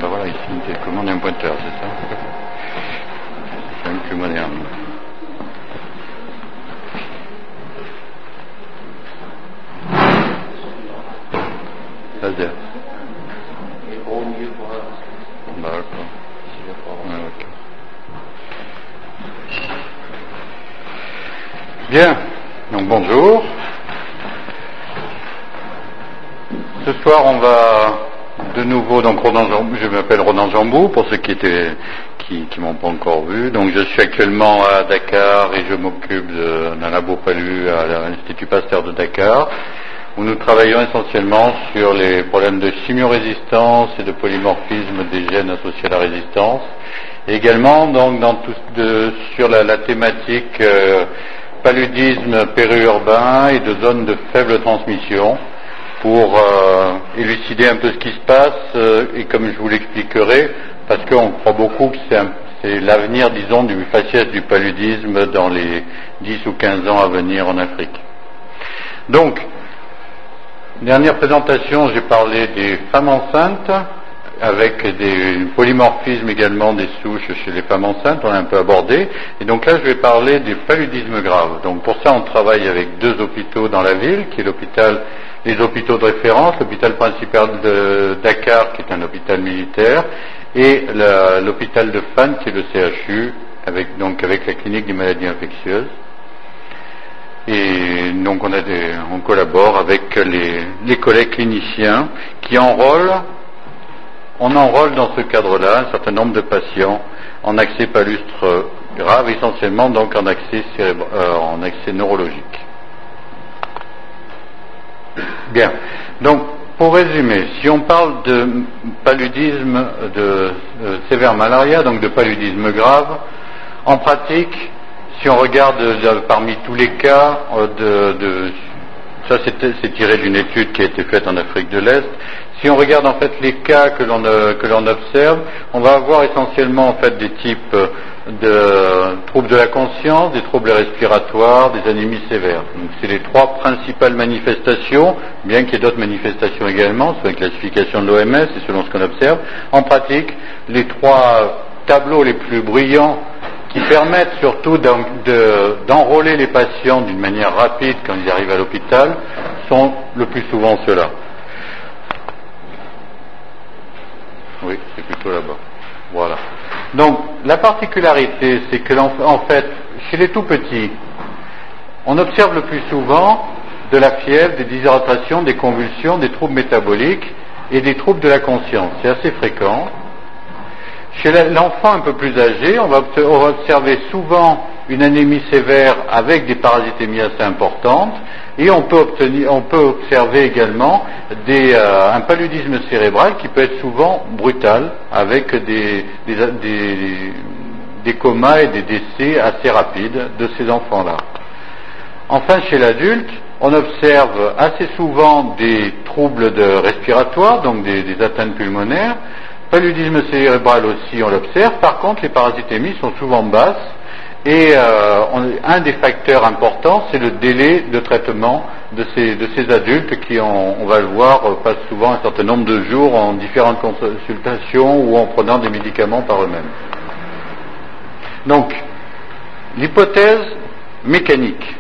ben voilà, ici, on télécommande un pointeur, c'est ça? C'est un peu plus moderne. Laser. D'accord. Ouais, ok. Bien, donc bonjour. Ce soir, on va de nouveau, donc je m'appelle Ronan Jambou, pour ceux qui m'ont pas encore vu. Donc je suis actuellement à Dakar et je m'occupe d'un labo palu à l'Institut Pasteur de Dakar, où nous travaillons essentiellement sur les problèmes de chimiorésistance et de polymorphisme des gènes associés à la résistance, et également donc sur la thématique paludisme périurbain et de zones de faible transmission, pour élucider un peu ce qui se passe, et comme je vous l'expliquerai, parce qu'on croit beaucoup que c'est l'avenir, disons, du faciès du paludisme dans les 10 ou 15 ans à venir en Afrique. Donc, dernière présentation, j'ai parlé des femmes enceintes, avec des polymorphismes également des souches chez les femmes enceintes, on a un peu abordé, et donc là je vais parler des paludismes graves. Donc pour ça on travaille avec 2 hôpitaux dans la ville, qui est les hôpitaux de référence, l'hôpital principal de Dakar, qui est un hôpital militaire, et l'hôpital de Fan, qui est le CHU, avec la clinique des maladies infectieuses. Et donc on collabore avec les collègues cliniciens qui on enrôle dans ce cadre-là un certain nombre de patients en accès palustre grave, essentiellement donc en accès neurologique. Bien, donc pour résumer, si on parle de paludisme de sévère malaria, donc de paludisme grave, en pratique, si on regarde parmi tous les cas, ça c'est tiré d'une étude qui a été faite en Afrique de l'Est. Si on regarde en fait les cas que l'on observe, on va avoir essentiellement en fait des types de troubles de la conscience, des troubles respiratoires, des anémies sévères. Donc c'est les 3 principales manifestations, bien qu'il y ait d'autres manifestations également, selon la classification de l'OMS et selon ce qu'on observe. En pratique, les 3 tableaux les plus brillants qui permettent surtout d'enrôler les patients d'une manière rapide quand ils arrivent à l'hôpital sont le plus souvent ceux-là. Oui, c'est plutôt là-bas. Voilà. Donc, la particularité, c'est que en fait, chez les tout petits, on observe le plus souvent de la fièvre, des déshydratations, des convulsions, des troubles métaboliques et des troubles de la conscience. C'est assez fréquent. Chez l'enfant un peu plus âgé, on va observer souvent une anémie sévère avec des parasitémies assez importantes, et on peut observer également un paludisme cérébral qui peut être souvent brutal, avec des comas et des décès assez rapides de ces enfants-là. Enfin, chez l'adulte, on observe assez souvent des troubles respiratoires, donc des atteintes pulmonaires. Paludisme cérébral aussi, on l'observe. Par contre, les parasitémies sont souvent basses, et un des facteurs importants, c'est le délai de traitement de ces adultes qui, on va le voir, passent souvent un certain nombre de jours en différentes consultations ou en prenant des médicaments par eux-mêmes. Donc, l'hypothèse mécanique.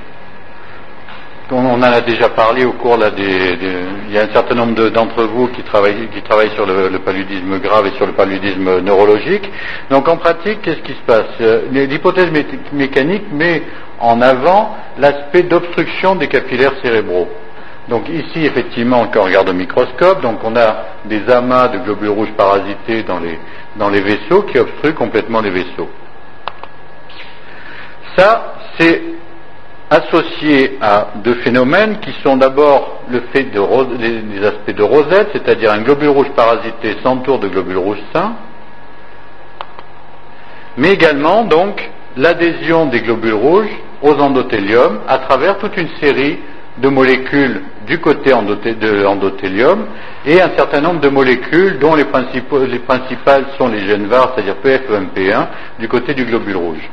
On en a déjà parlé au cours il y a un certain nombre d'entre vous qui travaillent sur le paludisme grave et sur le paludisme neurologique. Donc en pratique, qu'est-ce qui se passe? L'hypothèse mécanique met en avant l'aspect d'obstruction des capillaires cérébraux. Donc ici, effectivement, quand on regarde au microscope, donc on a des amas de globules rouges parasités dans les vaisseaux qui obstruent complètement les vaisseaux. Ça, c'est associé à 2 phénomènes qui sont d'abord le fait des aspects de rosette, c'est-à-dire un globule rouge parasité s'entoure de globules rouges sains, mais également donc l'adhésion des globules rouges aux endothéliums à travers toute une série de molécules du côté de l'endothélium et un certain nombre de molécules dont les principales sont les gènes VAR, c'est-à-dire PF et MP1, du côté du globule rouge.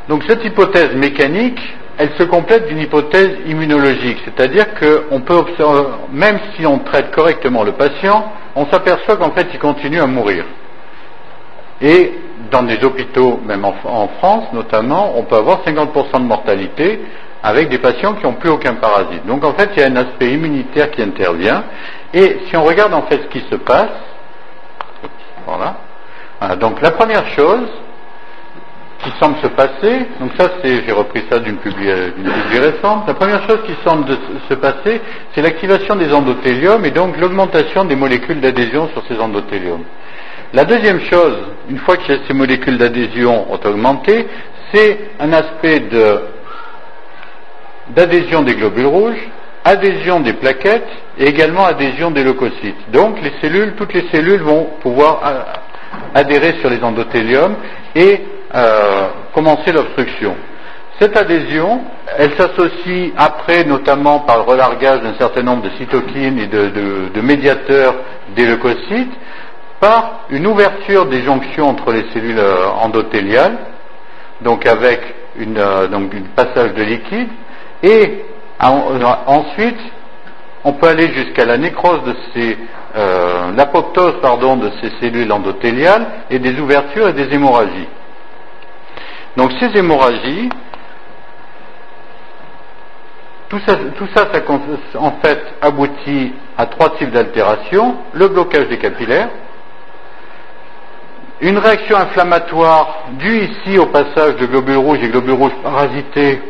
Donc cette hypothèse mécanique elle se complète d'une hypothèse immunologique, c'est-à-dire qu'on peut observer, même si on traite correctement le patient, on s'aperçoit qu'en fait il continue à mourir. Et dans des hôpitaux, même en France notamment, on peut avoir 50% de mortalité avec des patients qui n'ont plus aucun parasite. Donc en fait il y a un aspect immunitaire qui intervient, et si on regarde en fait ce qui se passe, voilà, donc la première chose qui semble se passer, donc ça j'ai repris ça d'une publi récente, la première chose qui semble se passer, c'est l'activation des endothéliums et donc l'augmentation des molécules d'adhésion sur ces endothéliums. La deuxième chose, une fois que ces molécules d'adhésion ont augmenté, c'est un aspect d'adhésion des globules rouges, adhésion des plaquettes et également adhésion des leucocytes. Donc toutes les cellules vont pouvoir adhérer sur les endothéliums et commencer l'obstruction. Cette adhésion, elle s'associe après, notamment par le relargage d'un certain nombre de cytokines et de médiateurs des leucocytes, par une ouverture des jonctions entre les cellules endothéliales, donc avec un passage de liquide, et ensuite on peut aller jusqu'à la nécrose de l'apoptose de ces cellules endothéliales et des ouvertures et des hémorragies. Donc ces hémorragies, tout ça en fait aboutit à 3 types d'altérations: le blocage des capillaires, une réaction inflammatoire due ici au passage de globules rouges et globules rouges parasités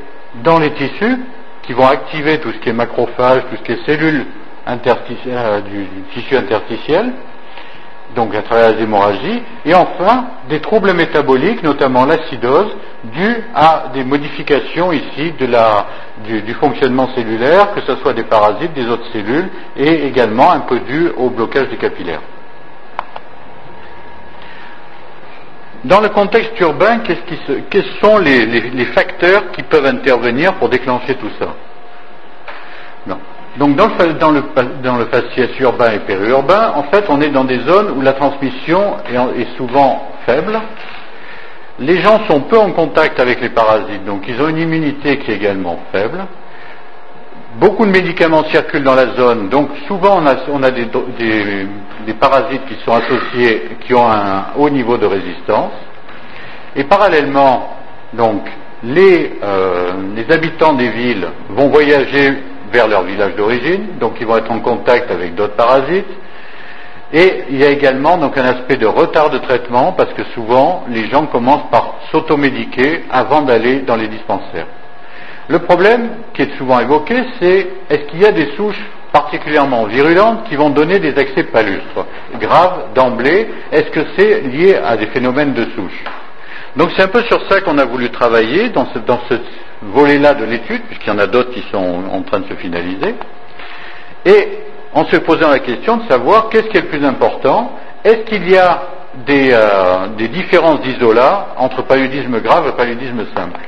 dans les tissus, qui vont activer tout ce qui est macrophages, tout ce qui est cellules du tissu interstitiel, donc à travers les hémorragies, et enfin des troubles métaboliques, notamment l'acidose, dus à des modifications ici du fonctionnement cellulaire, que ce soit des parasites, des autres cellules, et également un peu dû au blocage des capillaires. Dans le contexte urbain, quels sont les facteurs qui peuvent intervenir pour déclencher tout ça? Non. Donc dans le faciès urbain et périurbain, en fait, on est dans des zones où la transmission est souvent faible. Les gens sont peu en contact avec les parasites, donc ils ont une immunité qui est également faible. Beaucoup de médicaments circulent dans la zone, donc souvent on a des parasites qui sont associés, qui ont un haut niveau de résistance. Et parallèlement, donc, les habitants des villes vont voyager vers leur village d'origine, donc ils vont être en contact avec d'autres parasites. Et il y a également donc un aspect de retard de traitement, parce que souvent les gens commencent par s'automédiquer avant d'aller dans les dispensaires. Le problème qui est souvent évoqué, c'est est-ce qu'il y a des souches particulièrement virulentes qui vont donner des accès palustres graves d'emblée? Est-ce que c'est lié à des phénomènes de souche? Donc c'est un peu sur ça qu'on a voulu travailler dans ce volet-là de l'étude, puisqu'il y en a d'autres qui sont en train de se finaliser, et en se posant la question de savoir qu'est-ce qui est le plus important. Est-ce qu'il y a des différences d'isolat entre paludisme grave et paludisme simple?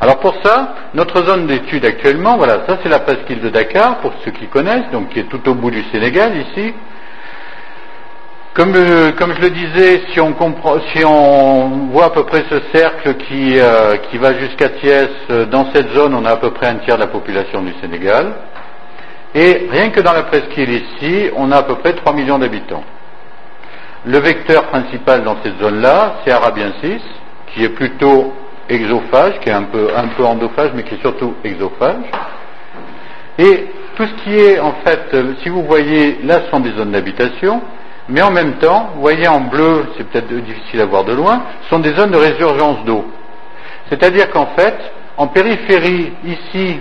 Alors pour ça, notre zone d'étude actuellement, voilà, ça c'est la presqu'île de Dakar, pour ceux qui connaissent, donc qui est tout au bout du Sénégal ici. Comme je le disais, si on voit à peu près ce cercle qui va jusqu'à Thiès, dans cette zone, on a à peu près un tiers de la population du Sénégal. Et rien que dans la presqu'île ici, on a à peu près 3 millions d'habitants. Le vecteur principal dans cette zone-là, c'est arabiensis, qui est plutôt exophage, qui est un peu endophage, mais qui est surtout exophage. Et tout ce qui est, en fait, si vous voyez, là, ce sont des zones d'habitation, mais en même temps, vous voyez en bleu, c'est peut-être difficile à voir de loin, ce sont des zones de résurgence d'eau. C'est-à-dire qu'en fait, en périphérie, ici,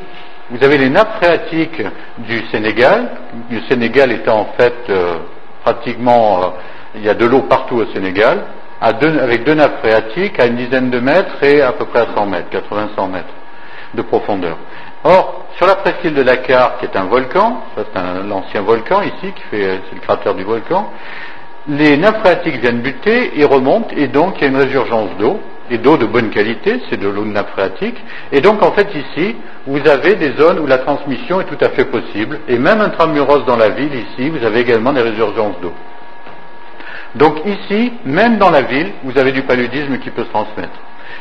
vous avez les nappes phréatiques du Sénégal, le Sénégal étant en fait pratiquement, il y a de l'eau partout au Sénégal, avec 2 nappes phréatiques à une dizaine de mètres et à peu près à 100 mètres, 80-100 mètres de profondeur. Or, sur la presqu'île de Dakar, qui est un volcan, ça c'est l'ancien volcan ici, c'est le cratère du volcan, les nappes phréatiques viennent buter et remontent, et donc il y a une résurgence d'eau, et d'eau de bonne qualité, c'est de l'eau de nappe phréatique, et donc en fait ici, vous avez des zones où la transmission est tout à fait possible, et même intramuros dans la ville, ici, vous avez également des résurgences d'eau. Donc ici, même dans la ville, vous avez du paludisme qui peut se transmettre.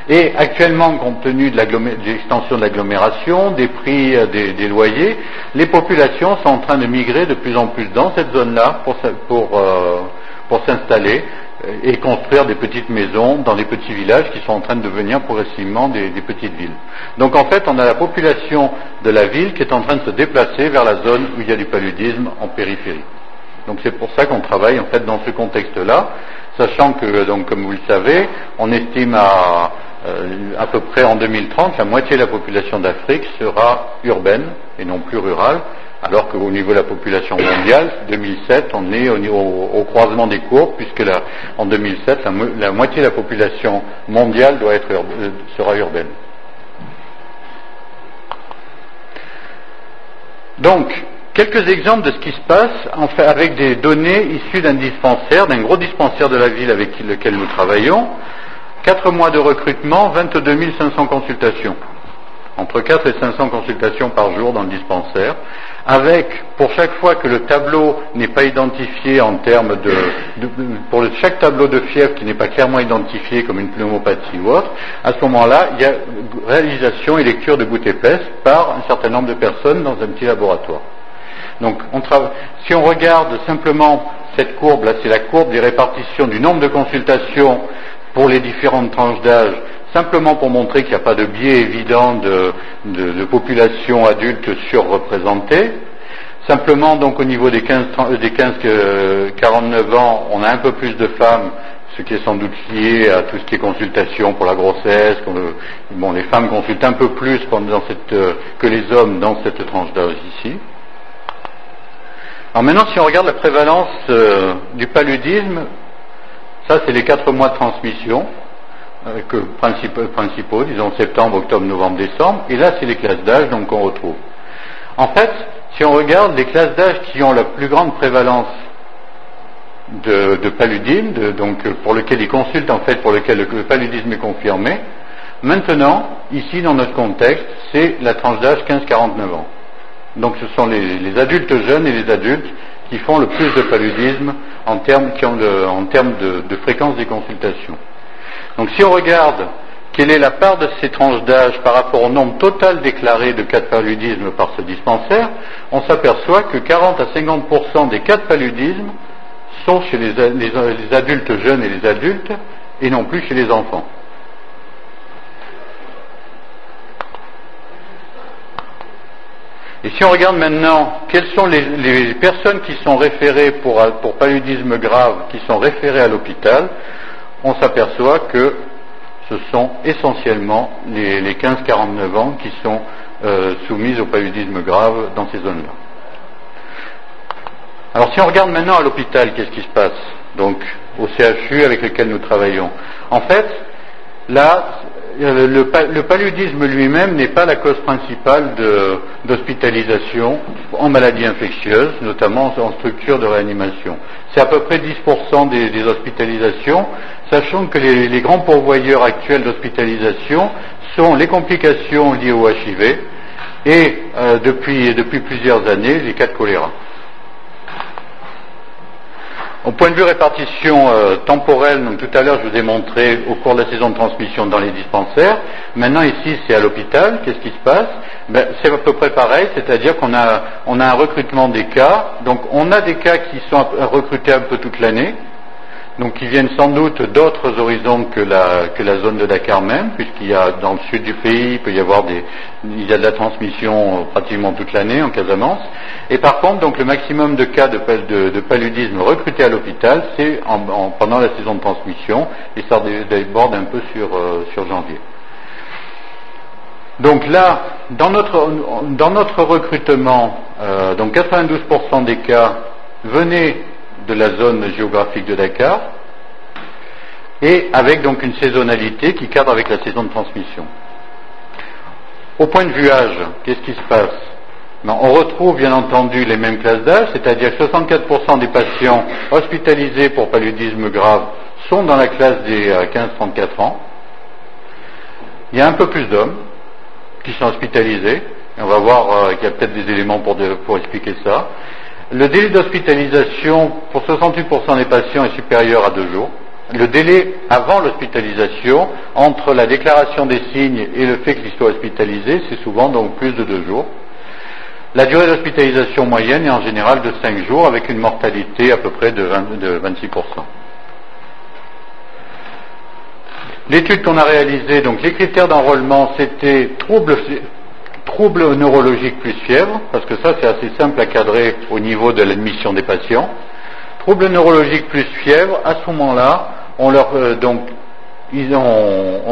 Et actuellement, compte tenu de l'extension de l'agglomération, des prix des loyers, les populations sont en train de migrer de plus en plus dans cette zone-là pour s'installer et construire des petites maisons dans des petits villages qui sont en train de devenir progressivement des petites villes. Donc en fait, on a la population de la ville qui est en train de se déplacer vers la zone où il y a du paludisme en périphérie. Donc c'est pour ça qu'on travaille en fait dans ce contexte-là, sachant que, donc, comme vous le savez, on estime à peu près en 2030, la moitié de la population d'Afrique sera urbaine et non plus rurale, alors qu'au niveau de la population mondiale, 2007, on est au croisement des courbes, puisque en 2007, la moitié de la population mondiale sera urbaine. Donc, quelques exemples de ce qui se passe en fait, avec des données issues d'un dispensaire, d'un gros dispensaire de la ville avec lequel nous travaillons. 4 mois de recrutement, 22 500 consultations. Entre 4 et 500 consultations par jour dans le dispensaire, avec, pour chaque fois que le tableau n'est pas identifié en termes pour chaque tableau de fièvre qui n'est pas clairement identifié comme une pneumopathie ou autre, à ce moment-là, il y a réalisation et lecture de gouttes épaisses par un certain nombre de personnes dans un petit laboratoire. Donc, si on regarde simplement cette courbe, là, c'est la courbe des répartitions du nombre de consultations pour les différentes tranches d'âge, simplement pour montrer qu'il n'y a pas de biais évident de population adulte surreprésentée. Simplement, donc, au niveau des 15-49 ans, on a un peu plus de femmes, ce qui est sans doute lié à tout ce qui est consultation pour la grossesse. Les femmes consultent un peu plus que les hommes dans cette tranche d'âge ici. Alors maintenant, si on regarde la prévalence du paludisme, ça c'est les 4 mois de transmission principaux, disons septembre, octobre, novembre, décembre, et là c'est les classes d'âge donc qu'on retrouve. En fait, si on regarde les classes d'âge qui ont la plus grande prévalence de paludisme, donc pour lequel ils consultent en fait, pour lequel le paludisme est confirmé, maintenant, ici dans notre contexte, c'est la tranche d'âge 15-49 ans. Donc ce sont les adultes jeunes et les adultes qui font le plus de paludisme en termes de fréquence des consultations. Donc si on regarde quelle est la part de ces tranches d'âge par rapport au nombre total déclaré de cas de paludisme par ce dispensaire, on s'aperçoit que 40 à 50% des cas de paludisme sont chez les adultes jeunes et les adultes et non plus chez les enfants. Et si on regarde maintenant quelles sont les personnes qui sont référées pour paludisme grave, qui sont référées à l'hôpital, on s'aperçoit que ce sont essentiellement les 15-49 ans qui sont soumises au paludisme grave dans ces zones-là. Alors si on regarde maintenant à l'hôpital, qu'est-ce qui se passe? Donc au CHU avec lequel nous travaillons. En fait, là, le paludisme lui-même n'est pas la cause principale d'hospitalisation en maladies infectieuses, notamment en structure de réanimation. C'est à peu près 10% des hospitalisations, sachant que les grands pourvoyeurs actuels d'hospitalisation sont les complications liées au HIV et depuis plusieurs années les cas de choléra. Au point de vue répartition temporelle, donc tout à l'heure je vous ai montré au cours de la saison de transmission dans les dispensaires. Maintenant ici c'est à l'hôpital. Qu'est-ce qui se passe? C'est à peu près pareil, c'est-à-dire qu'on a un recrutement des cas. Donc on a des cas qui sont recrutés un peu toute l'année, donc qui viennent sans doute d'autres horizons que la zone de Dakar même, puisqu'il y a dans le sud du pays, il peut y avoir il y a de la transmission pratiquement toute l'année en Casamance. Et par contre, donc le maximum de cas de paludisme recrutés à l'hôpital, c'est pendant la saison de transmission, et ça déborde un peu sur janvier. Donc là, dans notre recrutement, donc 92% des cas venaient de la zone géographique de Dakar, et avec donc une saisonnalité qui cadre avec la saison de transmission. Au point de vue âge, qu'est-ce qui se passe? On retrouve bien entendu les mêmes classes d'âge, c'est-à-dire que 64% des patients hospitalisés pour paludisme grave sont dans la classe des 15-34 ans. Il y a un peu plus d'hommes qui sont hospitalisés, et on va voir qu'il y a peut-être des éléments pour expliquer ça. Le délai d'hospitalisation pour 68% des patients est supérieur à 2 jours. le délai avant l'hospitalisation, entre la déclaration des signes et le fait qu'il soit hospitalisé, c'est souvent donc plus de 2 jours. La durée d'hospitalisation moyenne est en général de 5 jours, avec une mortalité à peu près de 26%. L'étude qu'on a réalisée, donc les critères d'enrôlement, c'était troubles neurologiques plus fièvre, parce que ça c'est assez simple à cadrer au niveau de l'admission des patients. Troubles neurologiques plus fièvre, à ce moment-là, on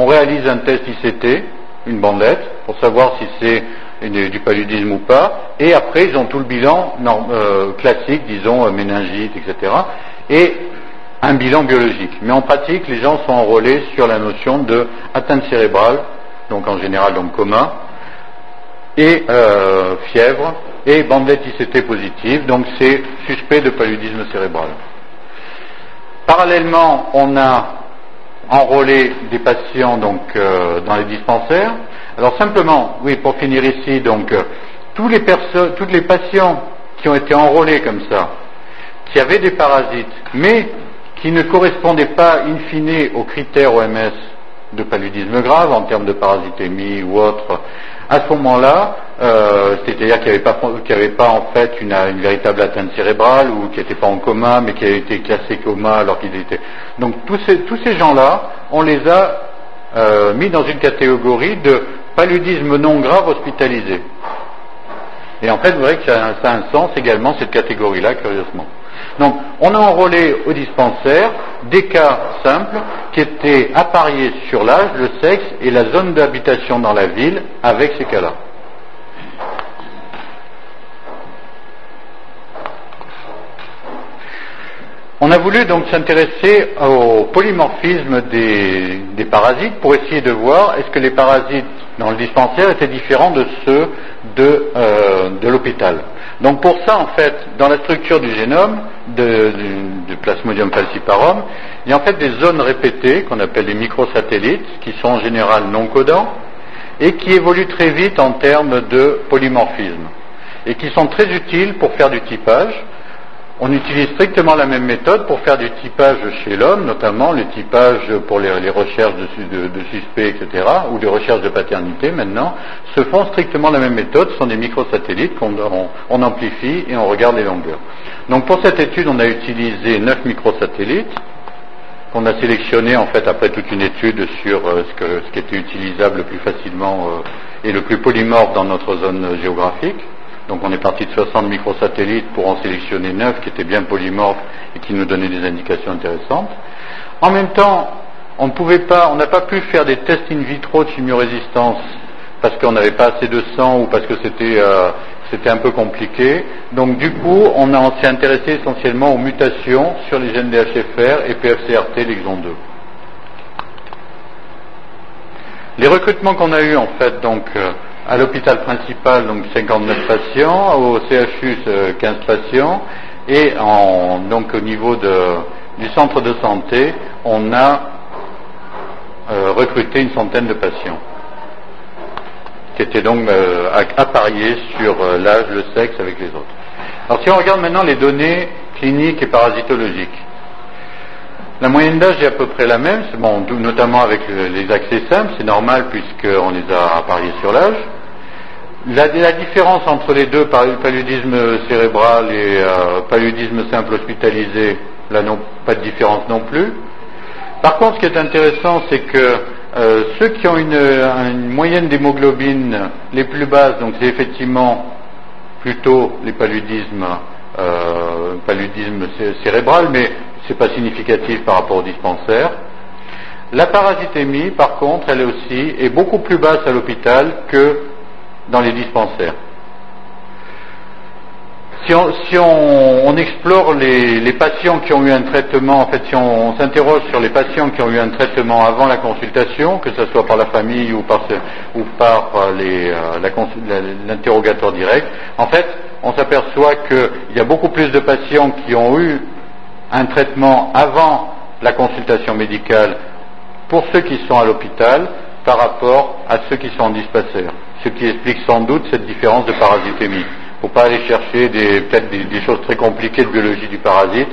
réalise un test ICT, une bandelette, pour savoir si c'est du paludisme ou pas, et après ils ont tout le bilan classique, disons méningite, etc., et un bilan biologique. Mais en pratique, les gens sont enrôlés sur la notion de atteinte cérébrale, donc en général donc coma, et fièvre, et bandelette ICT positive, donc c'est suspect de paludisme cérébral. Parallèlement, on a enrôlé des patients donc dans les dispensaires. Alors simplement, oui, pour finir ici, donc tous les patients qui ont été enrôlés comme ça, qui avaient des parasites, mais qui ne correspondaient pas in fine aux critères OMS de paludisme grave en termes de parasitémie ou autre, à ce moment-là, c'est-à-dire qu'il n'y avait pas en fait une véritable atteinte cérébrale ou qui n'était pas en coma mais qui avait été classé coma alors qu'ils étaient. Donc tous ces gens-là, on les a mis dans une catégorie de paludisme non grave hospitalisé. Et en fait, vous verrez que ça a un sens également cette catégorie-là, curieusement. Donc, on a enrôlé au dispensaire des cas simples qui étaient appariés sur l'âge, le sexe et la zone d'habitation dans la ville avec ces cas-là. On a voulu donc s'intéresser au polymorphisme des parasites pour essayer de voir est-ce que les parasites dans le dispensaire étaient différents de ceux de l'hôpital. Donc pour ça, en fait, dans la structure du génome du Plasmodium falciparum, il y a en fait des zones répétées qu'on appelle des microsatellites qui sont en général non codants et qui évoluent très vite en termes de polymorphisme et qui sont très utiles pour faire du typage. On utilise strictement la même méthode pour faire du typage chez l'homme, notamment le typage pour les recherches de suspects, etc., ou les recherches de paternité maintenant, se font strictement la même méthode, ce sont des microsatellites qu'on amplifie et on regarde les longueurs. Donc pour cette étude, on a utilisé 9 microsatellites, qu'on a sélectionnés en fait après toute une étude sur ce qui était utilisable le plus facilement et le plus polymorphe dans notre zone géographique. Donc on est parti de 60 microsatellites pour en sélectionner 9 qui étaient bien polymorphes et qui nous donnaient des indications intéressantes. En même temps, on n'a pas pu faire des tests in vitro de chimiorésistance parce qu'on n'avait pas assez de sang ou parce que c'était un peu compliqué. Donc du coup, on s'est intéressé essentiellement aux mutations sur les gènes DHFR et PFCRT, l'exon 2. Les recrutements qu'on a eus en fait, donc à l'hôpital principal, donc 59 patients, au CHU 15 patients, et donc au niveau du centre de santé, on a recruté une centaine de patients, qui étaient donc appariés sur l'âge, le sexe avec les autres. Alors si on regarde maintenant les données cliniques et parasitologiques, la moyenne d'âge est à peu près la même, notamment avec les accès simples, c'est normal puisqu'on les a appariés sur l'âge. La différence entre les deux, paludisme cérébral et paludisme simple hospitalisé, là non, pas de différence non plus. Par contre, ce qui est intéressant, c'est que ceux qui ont une moyenne d'hémoglobine les plus basses, donc c'est effectivement plutôt les paludismes cérébral, mais c'est pas significatif par rapport au dispensaire. La parasitémie, par contre, elle aussi est beaucoup plus basse à l'hôpital que dans les dispensaires. Si on explore les patients qui ont eu un traitement, en fait, si on s'interroge sur les patients qui ont eu un traitement avant la consultation, que ce soit par la famille ou par l'interrogatoire direct, en fait, on s'aperçoit qu'il y a beaucoup plus de patients qui ont eu un traitement avant la consultation médicale pour ceux qui sont à l'hôpital par rapport à ceux qui sont en dispensaire. Ce qui explique sans doute cette différence de parasitémie. Il ne faut pas aller chercher peut-être des choses très compliquées de biologie du parasite.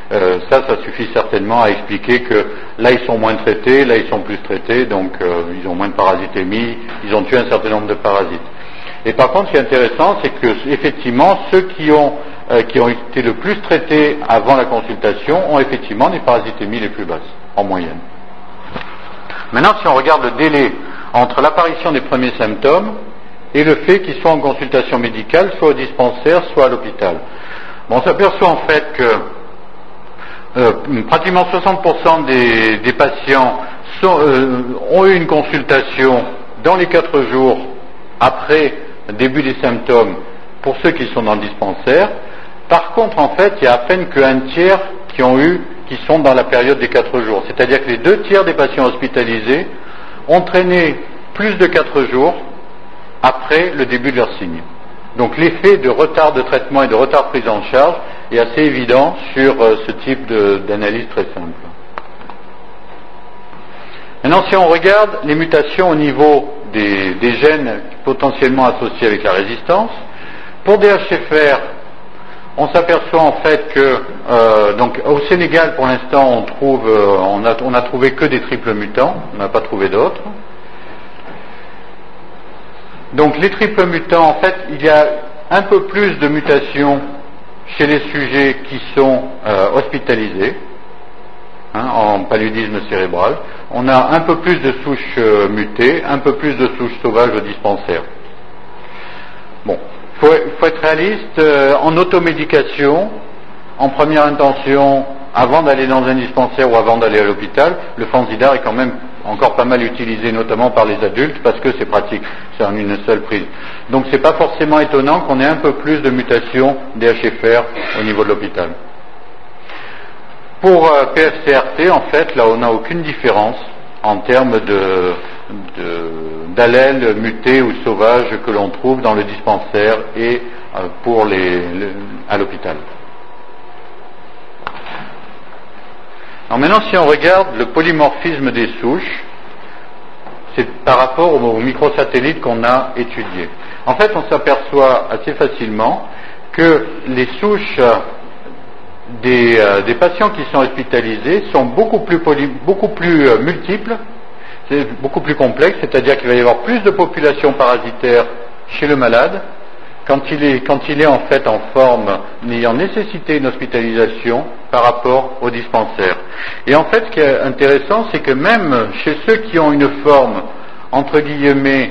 Ça suffit certainement à expliquer que là ils sont moins traités, là ils sont plus traités, donc ils ont moins de parasites émis, ils ont tué un certain nombre de parasites. Et par contre, ce qui est intéressant, c'est que effectivement, ceux qui ont été le plus traités avant la consultation ont effectivement des parasitémies les plus basses, en moyenne. Maintenant, si on regarde le délai entre l'apparition des premiers symptômes et le fait qu'ils soient en consultation médicale, soit au dispensaire, soit à l'hôpital. Bon, on s'aperçoit en fait que pratiquement 60% des patients ont eu une consultation dans les 4 jours après le début des symptômes pour ceux qui sont dans le dispensaire. Par contre, en fait, il y a à peine qu'un tiers qui sont dans la période des 4 jours. C'est-à-dire que les 2 tiers des patients hospitalisés ont traîné plus de 4 jours après le début de leurs signes. Donc l'effet de retard de traitement et de retard de prise en charge est assez évident sur ce type d'analyse très simple. Maintenant, si on regarde les mutations au niveau des gènes potentiellement associés avec la résistance, pour DHFR, on s'aperçoit en fait que donc au Sénégal pour l'instant on a trouvé que des triples mutants, on n'a pas trouvé d'autres. Donc les triples mutants, en fait, il y a un peu plus de mutations chez les sujets qui sont hospitalisés, en paludisme cérébral. On a un peu plus de souches mutées, un peu plus de souches sauvages au dispensaire. Bon, faut être réaliste, en automédication, en première intention, avant d'aller dans un dispensaire ou avant d'aller à l'hôpital, le Fansidar est quand même encore pas mal utilisé, notamment par les adultes, parce que c'est pratique, c'est en une seule prise. Donc c'est pas forcément étonnant qu'on ait un peu plus de mutations DHFR au niveau de l'hôpital. Pour PFCRT, en fait, là on n'a aucune différence en termes d'allèles mutés ou sauvages que l'on trouve dans le dispensaire et à l'hôpital. Alors maintenant, si on regarde le polymorphisme des souches, c'est par rapport aux microsatellites qu'on a étudiés. En fait, on s'aperçoit assez facilement que les souches des patients qui sont hospitalisés sont beaucoup plus multiples, c'est beaucoup plus complexe, c'est-à-dire qu'il va y avoir plus de population parasitaire chez le malade quand il est en fait en forme n'ayant nécessité une hospitalisation par rapport au dispensaire. Et en fait, ce qui est intéressant, c'est que même chez ceux qui ont une forme, entre guillemets,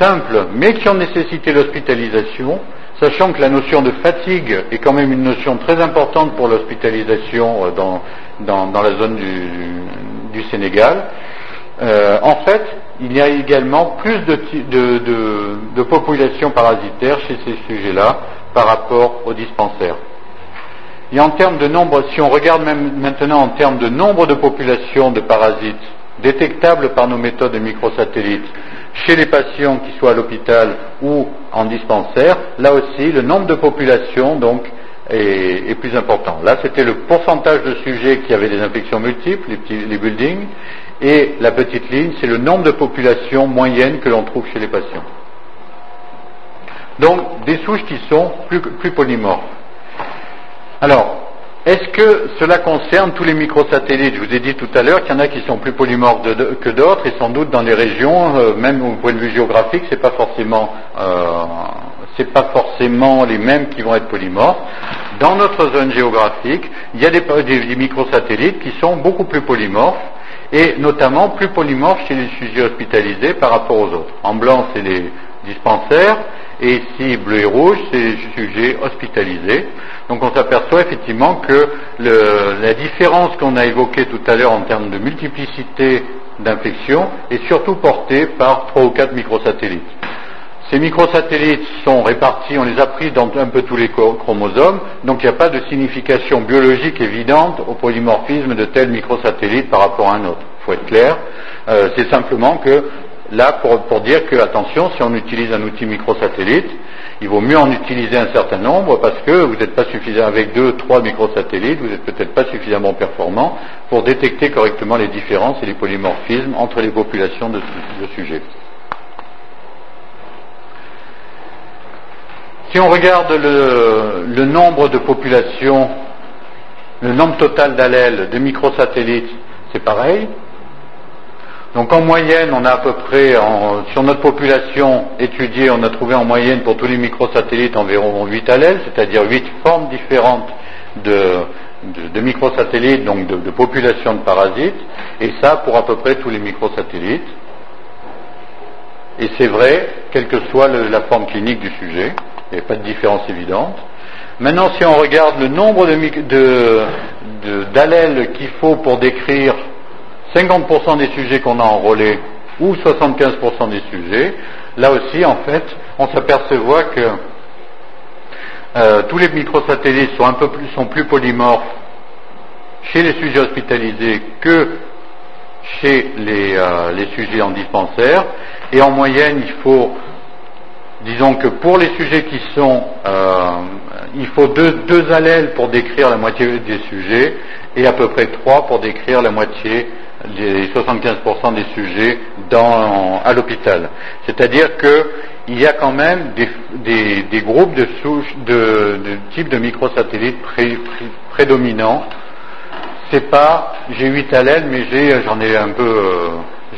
simple, mais qui ont nécessité l'hospitalisation, sachant que la notion de fatigue est quand même une notion très importante pour l'hospitalisation dans la zone du Sénégal, en fait, il y a également plus de population parasitaire chez ces sujets-là par rapport aux dispensaires. Et en termes de nombre, si on regarde même maintenant en termes de nombre de populations de parasites détectables par nos méthodes de microsatellites chez les patients qui soient à l'hôpital ou en dispensaire, là aussi le nombre de populations donc est plus important. Là c'était le pourcentage de sujets qui avaient des infections multiples, les buildings, et la petite ligne c'est le nombre de populations moyennes que l'on trouve chez les patients. Donc des souches qui sont plus polymorphes. Alors, est-ce que cela concerne tous les microsatellites? Je vous ai dit tout à l'heure qu'il y en a qui sont plus polymorphes que d'autres, et sans doute dans les régions, même au point de vue géographique, c'est pas forcément les mêmes qui vont être polymorphes. Dans notre zone géographique, il y a des microsatellites qui sont beaucoup plus polymorphes, et notamment plus polymorphes chez les sujets hospitalisés par rapport aux autres. En blanc, c'est les dispensaires, et ici, bleu et rouge, c'est les sujets hospitalisés. Donc on s'aperçoit effectivement que la différence qu'on a évoquée tout à l'heure en termes de multiplicité d'infections est surtout portée par 3 ou 4 microsatellites. Ces microsatellites sont répartis, on les a pris dans un peu tous les chromosomes, donc il n'y a pas de signification biologique évidente au polymorphisme de tel microsatellite par rapport à un autre. Il faut être clair, c'est simplement que là, pour dire que, attention, si on utilise un outil microsatellite, il vaut mieux en utiliser un certain nombre parce que vous n'êtes pas suffisant, avec 2, 3 microsatellites, vous n'êtes peut-être pas suffisamment performant pour détecter correctement les différences et les polymorphismes entre les populations de sujets. Si on regarde le nombre de populations, le nombre total d'allèles de microsatellites, c'est pareil. Donc en moyenne, on a à peu près, sur notre population étudiée, on a trouvé en moyenne pour tous les microsatellites environ 8 allèles, c'est-à-dire 8 formes différentes de microsatellites, donc de populations de parasites, et ça pour à peu près tous les microsatellites. Et c'est vrai, quelle que soit la forme clinique du sujet, il n'y a pas de différence évidente. Maintenant, si on regarde le nombre d'allèles qu'il faut pour décrire 50% des sujets qu'on a enrôlés ou 75% des sujets, là aussi, en fait, on s'aperçoit que tous les microsatellites sont plus polymorphes chez les sujets hospitalisés que chez les sujets en dispensaire, et en moyenne, il faut, disons que pour les sujets qui sont, il faut deux allèles pour décrire la moitié des sujets, et à peu près 3 pour décrire la moitié, les 75% des sujets à l'hôpital. C'est-à-dire qu'il y a quand même des groupes de souches, de types de microsatellites prédominants. C'est pas, j'ai 8 allèles, mais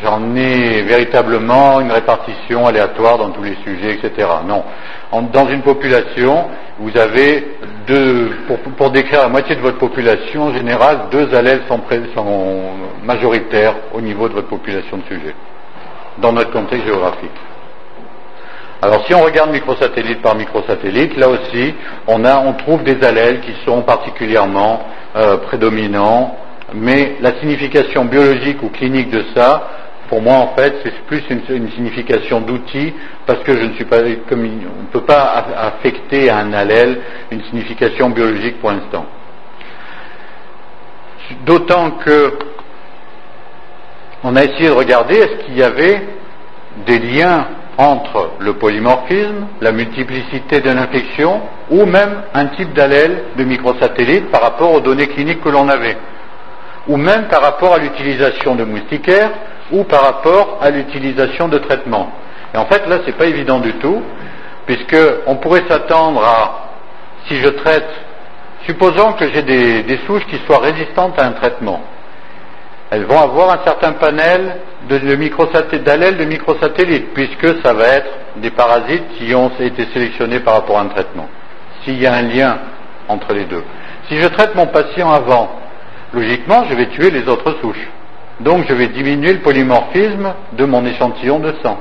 j'en ai véritablement une répartition aléatoire dans tous les sujets, etc. Non. Dans une population, vous avez pour décrire la moitié de votre population, en général, 2 allèles sont majoritaires au niveau de votre population de sujets, dans notre contexte géographique. Alors si on regarde microsatellite par microsatellite, là aussi, on trouve des allèles qui sont particulièrement prédominants, mais la signification biologique ou clinique de ça, pour moi, en fait, c'est plus une signification d'outil, parce que on ne peut pas affecter à un allèle une signification biologique pour l'instant. D'autant que on a essayé de regarder est-ce qu'il y avait des liens entre le polymorphisme, la multiplicité de l'infection, ou même un type d'allèle de microsatellite par rapport aux données cliniques que l'on avait, ou même par rapport à l'utilisation de moustiquaires, ou par rapport à l'utilisation de traitements. Et en fait, là, c'est pas évident du tout, puisque on pourrait s'attendre à, si je traite, supposons que j'ai des souches qui soient résistantes à un traitement, elles vont avoir un certain panel d'allèles de microsatellites, puisque ça va être des parasites qui ont été sélectionnés par rapport à un traitement, s'il y a un lien entre les deux. Si je traite mon patient avant, logiquement, je vais tuer les autres souches. Donc je vais diminuer le polymorphisme de mon échantillon de sang.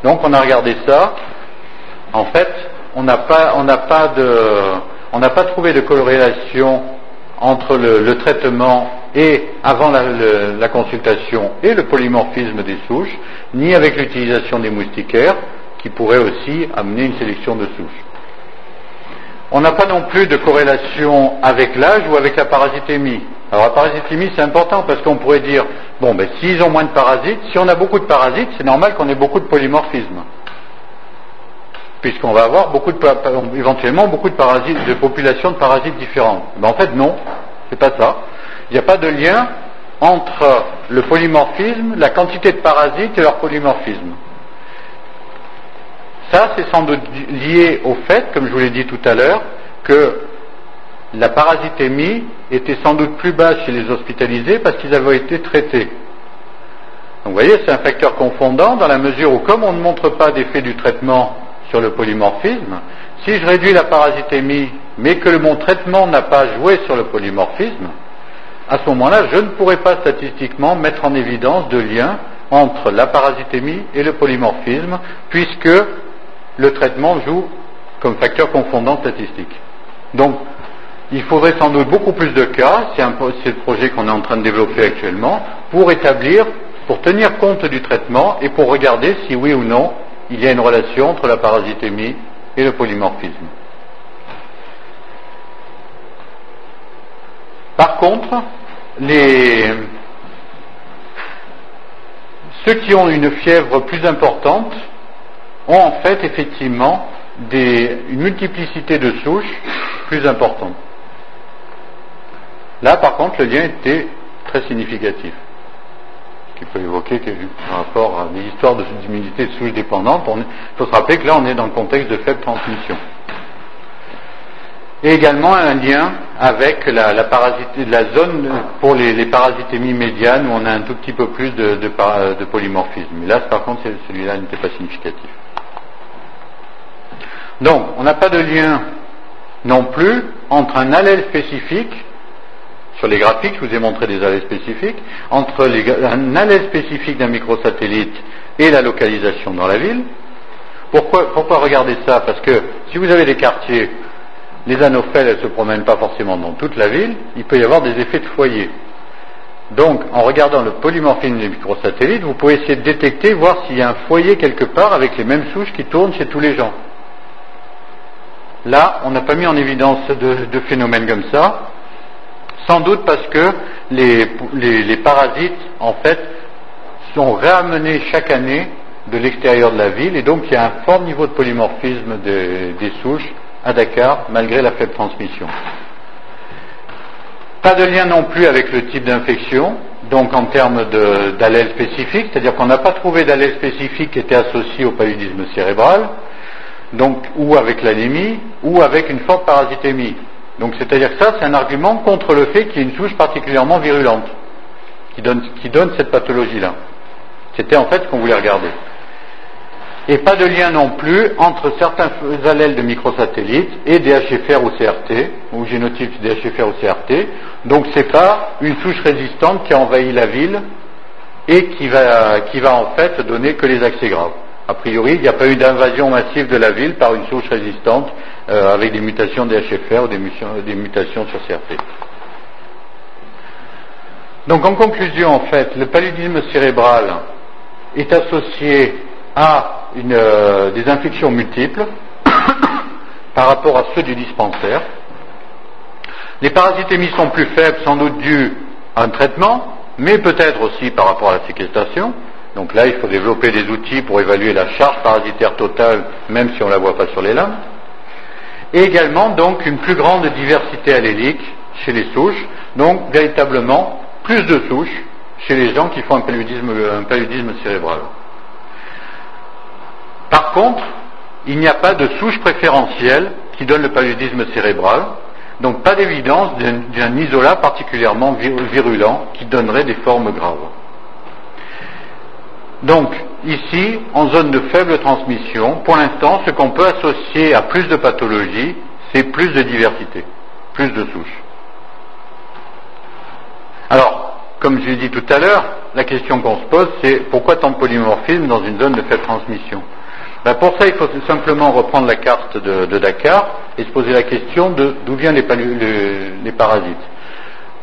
Donc on a regardé ça. En fait, on n'a pas trouvé de corrélation entre le traitement et avant la consultation et le polymorphisme des souches, ni avec l'utilisation des moustiquaires, qui pourrait aussi amener une sélection de souches. On n'a pas non plus de corrélation avec l'âge ou avec la parasitémie. Alors la parasitémie, c'est important parce qu'on pourrait dire, bon, ben s'ils ont moins de parasites, si on a beaucoup de parasites, c'est normal qu'on ait beaucoup de polymorphisme, puisqu'on va avoir éventuellement beaucoup de parasites, de populations de parasites différentes. Ben, en fait, non, c'est pas ça. Il n'y a pas de lien entre le polymorphisme, la quantité de parasites et leur polymorphisme. Ça, c'est sans doute lié au fait, comme je vous l'ai dit tout à l'heure, que la parasitémie était sans doute plus basse chez les hospitalisés parce qu'ils avaient été traités. Donc vous voyez, c'est un facteur confondant dans la mesure où, comme on ne montre pas d'effet du traitement sur le polymorphisme, si je réduis la parasitémie, mais que mon traitement n'a pas joué sur le polymorphisme, à ce moment-là, je ne pourrais pas statistiquement mettre en évidence de lien entre la parasitémie et le polymorphisme, puisque le traitement joue comme facteur confondant statistique. Donc, il faudrait sans doute beaucoup plus de cas, c'est le projet qu'on est en train de développer actuellement, pour tenir compte du traitement et pour regarder si oui ou non il y a une relation entre la parasitémie et le polymorphisme. Par contre, ceux qui ont une fièvre plus importante ont en fait effectivement une multiplicité de souches plus importante. Là, par contre, le lien était très significatif, qui peut évoquer par rapport à des histoires d'immunité de souches dépendantes. Il faut se rappeler que là, on est dans le contexte de faible transmission. Et également un lien avec la zone pour les parasitémies médianes où on a un tout petit peu plus de polymorphisme. Là, par contre, celui-là n'était pas significatif. Donc, on n'a pas de lien non plus entre un allèle spécifique, sur les graphiques, je vous ai montré des allèles spécifiques, entre un allèle spécifique d'un microsatellite et la localisation dans la ville. Pourquoi regarder ça? Parce que si vous avez des quartiers, les anophèles, elles ne se promènent pas forcément dans toute la ville, il peut y avoir des effets de foyer. Donc, en regardant le polymorphisme des microsatellites, vous pouvez essayer de détecter, voir s'il y a un foyer quelque part avec les mêmes souches qui tournent chez tous les gens. Là, on n'a pas mis en évidence de phénomènes comme ça, sans doute parce que les parasites, en fait, sont ramenés chaque année de l'extérieur de la ville, et donc il y a un fort niveau de polymorphisme des souches à Dakar, malgré la faible transmission. Pas de lien non plus avec le type d'infection, donc en termes d'allèle spécifique, c'est-à-dire qu'on n'a pas trouvé d'allèle spécifique qui était associé au paludisme cérébral, donc, ou avec l'anémie, ou avec une forte parasitémie. Donc c'est-à-dire que ça, c'est un argument contre le fait qu'il y ait une souche particulièrement virulente, qui donne cette pathologie-là. C'était en fait ce qu'on voulait regarder. Et pas de lien non plus entre certains allèles de microsatellites et DHFR ou CRT, ou génotypes DHFR ou CRT. Donc c'est pas une souche résistante qui a envahi la ville et qui va en fait donner que les accès graves. A priori, il n'y a pas eu d'invasion massive de la ville par une souche résistante avec des mutations DHFR ou des mutations sur CRT. Donc en conclusion, en fait, le paludisme cérébral est associé à des infections multiples par rapport à ceux du dispensaire. Les parasitémies sont plus faibles, sans doute dues à un traitement, mais peut-être aussi par rapport à la séquestration. Donc là, il faut développer des outils pour évaluer la charge parasitaire totale, même si on ne la voit pas sur les lames. Et également, donc, une plus grande diversité allélique chez les souches, donc véritablement plus de souches chez les gens qui font un paludisme cérébral. Par contre, il n'y a pas de souche préférentielle qui donne le paludisme cérébral, donc pas d'évidence d'un isolat particulièrement virulent qui donnerait des formes graves. Donc, ici, en zone de faible transmission, pour l'instant, ce qu'on peut associer à plus de pathologie, c'est plus de diversité, plus de souches. Alors, comme je l'ai dit tout à l'heure, la question qu'on se pose, c'est pourquoi tant de polymorphisme dans une zone de faible transmission? Pour ça, il faut simplement reprendre la carte de Dakar et se poser la question de d'où viennent les parasites.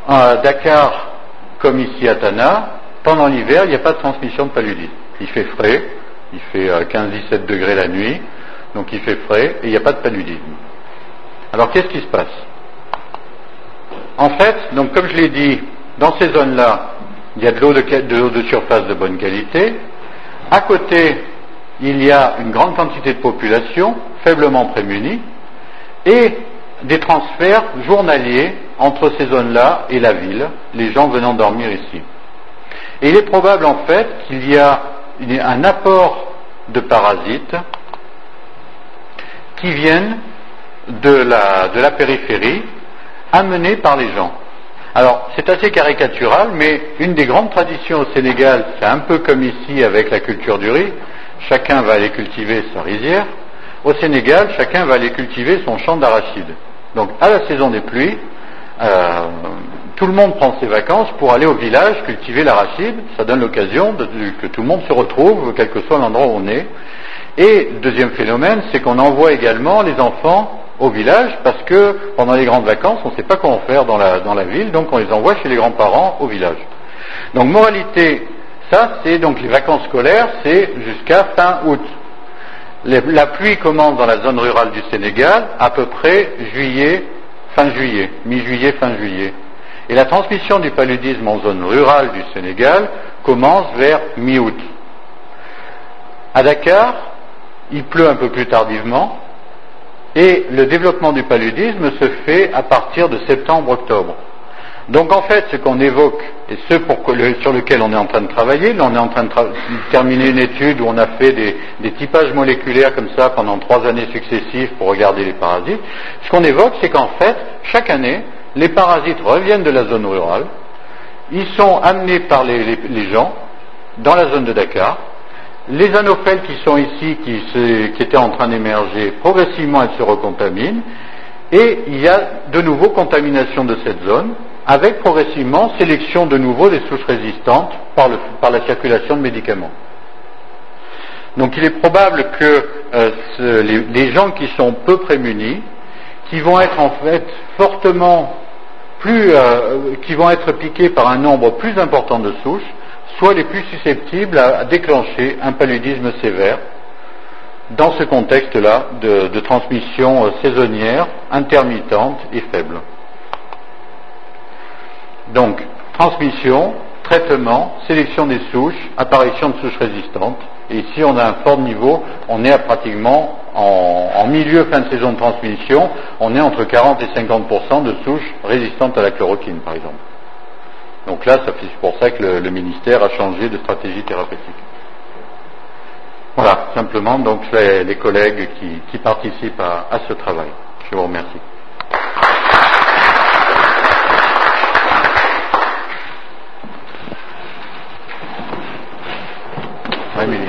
À Dakar, comme ici à Tana, pendant l'hiver, il n'y a pas de transmission de paludisme. Il fait frais, il fait 15-17 degrés la nuit, donc il fait frais et il n'y a pas de paludisme. Alors qu'est-ce qui se passe? En fait, donc comme je l'ai dit, dans ces zones-là, il y a de l'eau de surface de bonne qualité. À côté, il y a une grande quantité de population, faiblement prémunie, et des transferts journaliers entre ces zones-là et la ville, les gens venant dormir ici. Et il est probable en fait qu'il y a un apport de parasites qui viennent de la périphérie, amenés par les gens. Alors, c'est assez caricatural, mais une des grandes traditions au Sénégal, c'est un peu comme ici avec la culture du riz, chacun va aller cultiver sa rizière. Au Sénégal, chacun va aller cultiver son champ d'arachide. Donc, à la saison des pluies, tout le monde prend ses vacances pour aller au village cultiver l'arachide. Ça donne l'occasion que tout le monde se retrouve, quel que soit l'endroit où on est. Et deuxième phénomène, c'est qu'on envoie également les enfants au village parce que pendant les grandes vacances, on ne sait pas comment faire dans la ville, donc on les envoie chez les grands-parents au village. Donc moralité, ça c'est donc les vacances scolaires, c'est jusqu'à fin août. La pluie commence dans la zone rurale du Sénégal à peu près fin juillet, mi-juillet, fin juillet. Et la transmission du paludisme en zone rurale du Sénégal commence vers mi-août. À Dakar, il pleut un peu plus tardivement, et le développement du paludisme se fait à partir de septembre-octobre. Donc en fait, ce qu'on évoque, et sur lequel on est en train de travailler, là on est en train de terminer une étude où on a fait des typages moléculaires comme ça pendant 3 années successives pour regarder les parasites. Ce qu'on évoque, c'est qu'en fait, chaque année, les parasites reviennent de la zone rurale, ils sont amenés par les gens dans la zone de Dakar. Les anophèles qui sont ici, qui étaient en train d'émerger, progressivement elles se recontaminent, et il y a de nouveau contamination de cette zone, avec progressivement sélection de nouveau des souches résistantes par la circulation de médicaments. Donc il est probable que les gens qui sont peu prémunis, qui vont être en fait fortement qui vont être piqués par un nombre plus important de souches, soient les plus susceptibles à déclencher un paludisme sévère dans ce contexte-là de transmission saisonnière, intermittente et faible. Donc, transmission, traitement, sélection des souches, apparition de souches résistantes. Et ici, on a un fort niveau, on est à pratiquement, en milieu fin de saison de transmission, on est entre 40 et 50% de souches résistantes à la chloroquine, par exemple. Donc là, c'est pour ça que le ministère a changé de stratégie thérapeutique. Voilà, simplement, donc les collègues qui participent à ce travail. Je vous remercie. Amélie.